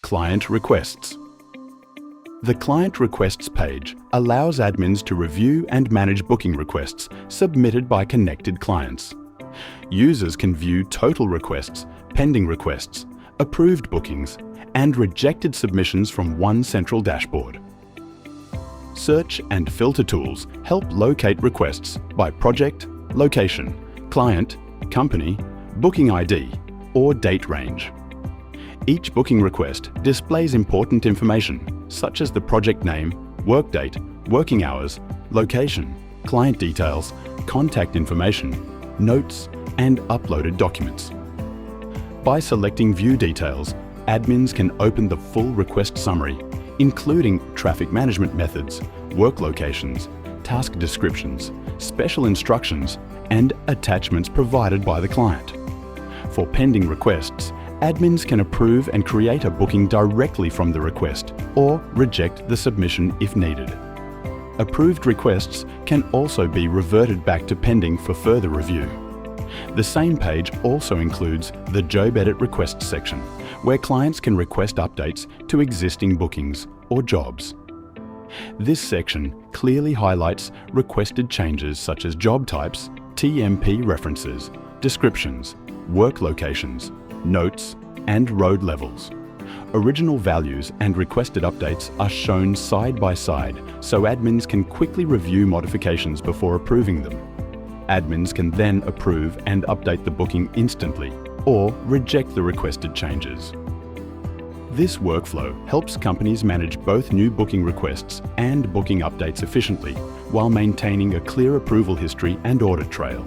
Client Requests. The Client Requests page allows admins to review and manage booking requests submitted by connected clients. Users can view total requests, pending requests, approved bookings, and rejected submissions from one central dashboard. Search and filter tools help locate requests by project, location, client, company, booking ID, or date range. Each booking request displays important information such as the project name, work date, working hours, location, client details, contact information, notes, and uploaded documents. By selecting View Details, admins can open the full request summary, including traffic management methods, work locations, task descriptions, special instructions, and attachments provided by the client. For pending requests, admins can approve and create a booking directly from the request or reject the submission if needed. Approved requests can also be reverted back to pending for further review. The same page also includes the Job Edit Requests section, where clients can request updates to existing bookings or jobs. This section clearly highlights requested changes such as job types, TMP references, descriptions, work locations, notes, and road levels. Original values and requested updates are shown side by side so admins can quickly review modifications before approving them. Admins can then approve and update the booking instantly or reject the requested changes. This workflow helps companies manage both new booking requests and booking updates efficiently while maintaining a clear approval history and audit trail.